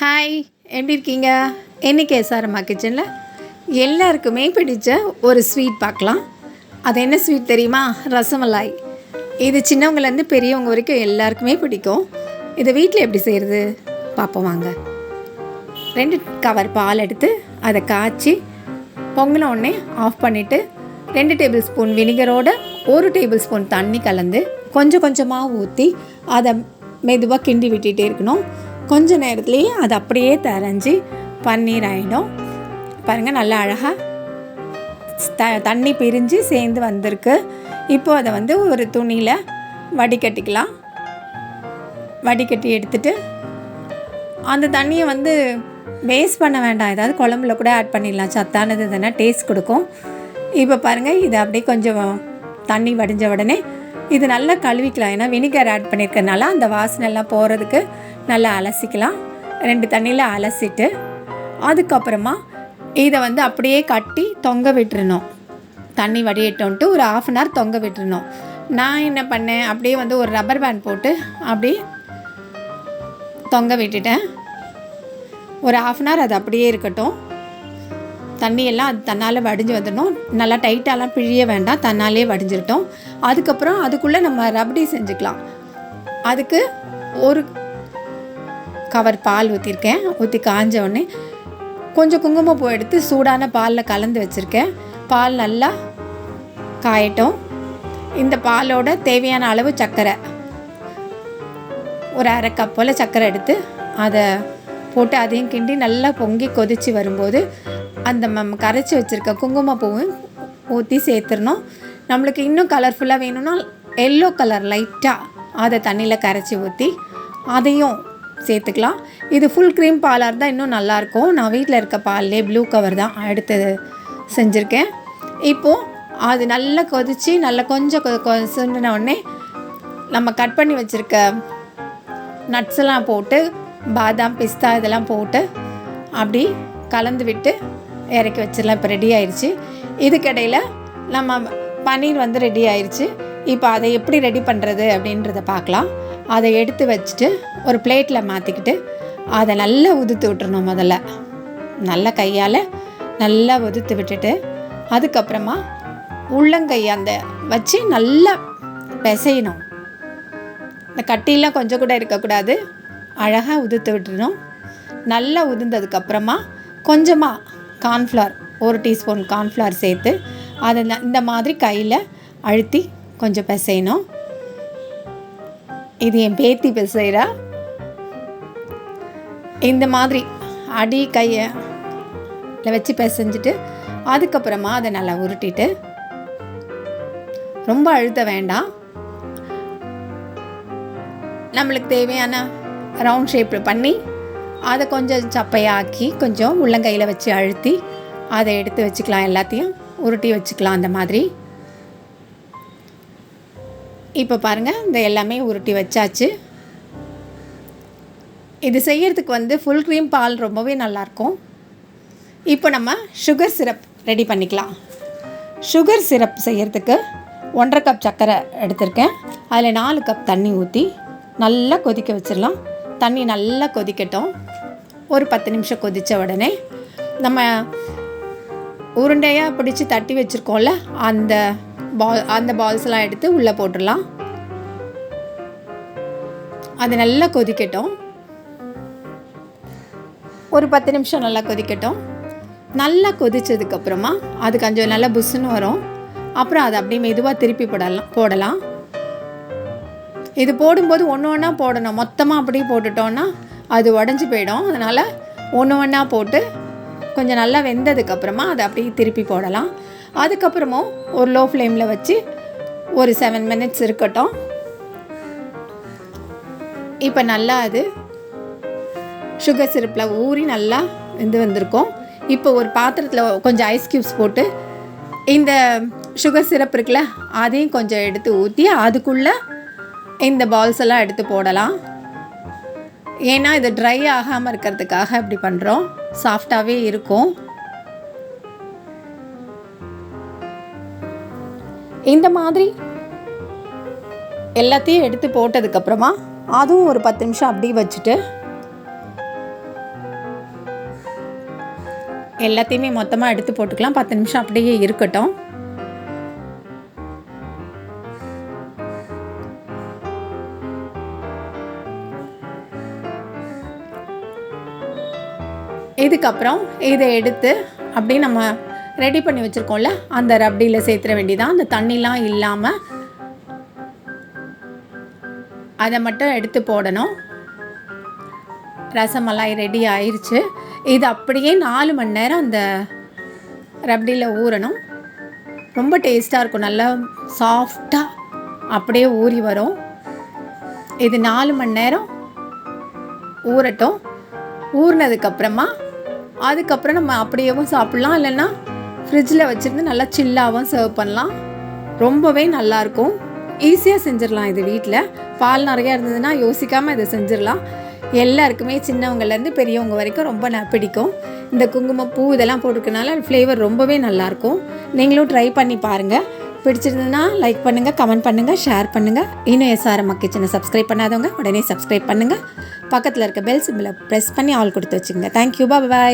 Hi, எப்படி இருக்கீங்க? இன்றைக்கி அம்மா கிச்சனில் எல்லாருக்குமே பிடிச்ச ஒரு ஸ்வீட் பார்க்கலாம். அது என்ன ஸ்வீட் தெரியுமா? ரசமலாய். இது சின்னவங்கலேருந்து பெரியவங்க வரைக்கும் எல்லாருக்குமே பிடிக்கும். இதை வீட்டில் எப்படி செய்கிறது பார்ப்போம் வாங்க. 2 கவர் பால் எடுத்து அதை காய்ச்சி பொங்கின உடனே ஆஃப் பண்ணிவிட்டு 2 டேபிள் ஸ்பூன் வினிகரோட 1 டேபிள் ஸ்பூன் தண்ணி கலந்து கொஞ்சம் கொஞ்சமாக ஊற்றி அதை மெதுவாக கிண்டி விட்டுகிட்டே இருக்கணும். கொஞ்ச நேரத்துலேயே அது அப்படியே தரைஞ்சி பன்னீர் ஆகிடும். பாருங்கள், நல்லா அழகாக தண்ணி பிரிஞ்சு சேர்ந்து வந்திருக்கு. இப்போது அதை ஒரு துணியில் வடிகட்டிக்கலாம். வடிகட்டி எடுத்துட்டு அந்த தண்ணியை வேஸ்ட் பண்ண வேண்டாம். ஏதாவது குழம்புல கூட ஆட் பண்ணிடலாம். சத்தானது தானே, டேஸ்ட் கொடுக்கும். இப்போ பாருங்கள், இது அப்படியே கொஞ்சம் தண்ணி வடிஞ்ச உடனே இது நல்லா கழுவிக்கலாம். ஏன்னா வினிகர் ஆட் பண்ணியிருக்கனால அந்த வாசனைலாம் போகிறதுக்கு நல்லா அலசிக்கலாம். 2 தண்ணியில் அலசிட்டு அதுக்கப்புறமா இதை அப்படியே கட்டி தொங்க விட்டுருணும். தண்ணி வடியட்டோன்ட்டு ஒரு 1/2 hour தொங்க விட்டுருணும். நான் என்ன பண்ணேன், அப்படியே ஒரு ரப்பர் பேண்ட் போட்டு அப்படியே தொங்க விட்டுட்டேன். ஒரு 1/2 hour அது அப்படியே இருக்கட்டும். தண்ணியெல்லாம் அது தன்னால் வடிஞ்சு வந்துடணும். நல்லா டைட்டாலாம் பிழிய வேண்டாம், தன்னாலே வடிஞ்சிருட்டோம். அதுக்கப்புறம் அதுக்குள்ளே நம்ம ரபடி செஞ்சுக்கலாம். அதுக்கு ஒரு கவர் பால் ஊற்றிருக்கேன். ஊற்றி காஞ்ச உடனே கொஞ்சம் குங்குமப்பூ எடுத்து சூடான பாலில் கலந்து வச்சுருக்கேன். பால் நல்லா காயட்டும். இந்த பாலோட தேவையான அளவு சர்க்கரை, ஒரு 1/2 கப் போல் சர்க்கரை எடுத்து அதை போட்டு அதையும் கிண்டி நல்லா பொங்கி கொதித்து வரும்போது அந்த கரைச்சி வச்சுருக்க குங்குமப்பூவும் ஊற்றி சேர்த்துடணும். நம்மளுக்கு இன்னும் கலர்ஃபுல்லாக வேணும்னா எல்லோ கலர் லைட்டாக அதை தண்ணியில் கரைச்சி ஊற்றி அதையும் சேர்த்துக்கலாம். இது ஃபுல் க்ரீம் பாலாக இருந்தால் இன்னும் நல்லாயிருக்கும். நான் வீட்டில் இருக்க பால்லே ப்ளூ கவர் தான் எடுத்து செஞ்சுருக்கேன். இப்போது அது நல்லா கொதித்து நல்லா கொஞ்சம் சுண்டின உடனே நம்ம கட் பண்ணி வச்சுருக்க நட்ஸ் எல்லாம் போட்டு பாதாம் பிஸ்தா இதெல்லாம் போட்டு அப்படி கலந்து விட்டு இறக்கி வச்சிடலாம். இப்போ ரெடி ஆயிடுச்சு. இதுக்கிடையில் நம்ம பன்னீர் ரெடி ஆயிடுச்சு. இப்போ அதை எப்படி ரெடி பண்ணுறது அப்படின்றத பார்க்கலாம். அதை எடுத்து வச்சுட்டு ஒரு பிளேட்டில் மாற்றிக்கிட்டு அதை நல்லா உதுத்து விட்டுறணும். முதல்ல நல்லா கையால் நல்லா உதுத்து விட்டுட்டு அதுக்கப்புறமா உள்ளங்கை அந்த வச்சு நல்லா பிசையணும். இந்த கட்டிலாம் கொஞ்சம் கூட இருக்கக்கூடாது. அழகாக உதுத்து விட்டுறணும். நல்லா உதுந்ததுக்கப்புறமா கொஞ்சமாக கார்ன்ஃப்ளவர், 1 டீஸ்பூன் கார்ன்ஃப்ளவர் சேர்த்து அதை இந்த மாதிரி கையில் அழுத்தி கொஞ்சம் பிசையணும். இது என் பேத்தி பிசைகிறா. இந்த மாதிரி அடி கையை வச்சு பிசைஞ்சிட்டு அதுக்கப்புறமா அதை நல்லா உருட்டிட்டு, ரொம்ப அழுத்த வேண்டாம். நம்மளுக்கு தேவையான ரவுண்ட் ஷேப் பண்ணி அதை கொஞ்சம் சப்பையாக்கி கொஞ்சம் உள்ளங்கையில் வச்சு அழுத்தி அதை எடுத்து வச்சுக்கலாம். எல்லாத்தையும் உருட்டி வச்சுக்கலாம் அந்த மாதிரி. இப்போ பாருங்கள், இந்த எல்லாமே உருட்டி வச்சாச்சு. இது செய்யறதுக்கு ஃபுல் க்ரீம் பால் ரொம்பவே நல்லாயிருக்கும். இப்போ நம்ம சுகர் சிரப் ரெடி பண்ணிக்கலாம். சுகர் சிரப் செய்யறதுக்கு 1/2 கப் சர்க்கரை எடுத்திருக்கேன். அதில் 4 கப் தண்ணி ஊற்றி நல்லா கொதிக்க வச்சிடலாம். தண்ணி நல்லா கொதிக்கட்டும். ஒரு 10 நிமிஷம் கொதித்த உடனே நம்ம உருண்டையாக பிடிச்சி தட்டி வச்சுருக்கோம்ல அந்த பால்ஸ்லாம் எடுத்து உள்ளே போட்டுடலாம். அது நல்லா கொதிக்கட்டும். ஒரு 10 நிமிஷம் நல்லா கொதிக்கட்டும். நல்லா கொதித்ததுக்கப்புறமா அது கொஞ்சம் நல்லா புஷ்ஷுன்னு வரும். அப்புறம் அதை அப்படியே மெதுவாக திருப்பி போடலாம். இது போடும்போது ஒன்று ஒன்றா போடணும். மொத்தமாக அப்படியே போட்டுட்டோன்னா அது உடஞ்சி போயிடும். அதனால் ஒன்று ஒன்றா போட்டு கொஞ்சம் நல்லா வெந்ததுக்கப்புறமா அதை அப்படியே திருப்பி போடலாம். அதுக்கப்புறமும் ஒரு லோ ஃப்ளேமில் வச்சு ஒரு 7 minutes இருக்கட்டும். இப்போ நல்லா அது சுகர் சிரப்பில் ஊறி நல்லா வந்திருக்கும். இப்போ ஒரு பாத்திரத்தில் கொஞ்சம் ஐஸ் க்யூப்ஸ் போட்டு இந்த சுகர் சிரப் இருக்குல்ல அதையும் கொஞ்சம் எடுத்து ஊற்றி அதுக்குள்ளே இந்த பால்ஸ் எல்லாம் எடுத்து போடலாம். ஏன்னா இது ட்ரை ஆகாமல் இருக்கிறதுக்காக இப்படி பண்ணுறோம். சாஃப்டாகவே இருக்கும். இந்த மாதிரி எல்லாத்தையும் எடுத்து போட்டதுக்கப்புறமா அதுவும் ஒரு 10 நிமிஷம் அப்படியே வச்சுட்டு எல்லாத்தையுமே மொத்தமாக எடுத்து போட்டுக்கலாம். 10 நிமிஷம் அப்படியே இருக்கட்டும். இதுக்கப்புறம் இதை எடுத்து அப்படியே நம்ம ரெடி பண்ணி வச்சுருக்கோம்ல அந்த ரப்டியில் சேர்த்துற வேண்டியதான். அந்த தண்ணிலாம் இல்லாமல் அதை மட்டும் எடுத்து போடணும். ரசமலாய் ரெடி ஆயிடுச்சு. இது அப்படியே 4 மணி நேரம் அந்த ரப்டியில் ஊறணும். ரொம்ப டேஸ்ட்டாக இருக்கும், நல்லா சாஃப்டாக அப்படியே ஊறி வரும். இது 4 மணி நேரம் ஊறட்டும். ஊறினதுக்கப்புறமா அதுக்கப்புறம் நம்ம அப்படியேவும் சாப்பிட்லாம், இல்லைன்னா ஃப்ரிட்ஜில் வச்சுருந்து நல்லா சில்லாகவும் சர்வ் பண்ணலாம். ரொம்பவே நல்லாயிருக்கும். ஈஸியாக செஞ்சிடலாம் இது வீட்டில். பால் நிறையா இருந்ததுன்னா யோசிக்காமல் இதை செஞ்சிடலாம். எல்லாருக்குமே சின்னவங்கலேருந்து பெரியவங்க வரைக்கும் ரொம்ப பிடிக்கும். இந்த குங்குமப்பூ இதெல்லாம் போட்டுக்கனால ஃப்ளேவர் ரொம்பவே நல்லாயிருக்கும். நீங்களும் ட்ரை பண்ணி பாருங்கள். பிடிச்சிருந்ததுன்னா லைக் பண்ணுங்கள், கமெண்ட் பண்ணுங்கள், ஷேர் பண்ணுங்கள். இன்னும் எஸ்ஆர்எம் கிச்சனை சப்ஸ்கிரைப் பண்ணாதவங்க உடனே சப்ஸ்கிரைப் பண்ணுங்கள். பக்கத்தில் இருக்க பெல் சிம்பிளை ப்ரெஸ் பண்ணி ஆல் கொடுத்து வச்சுங்க. தேங்க்யூ, பாய்.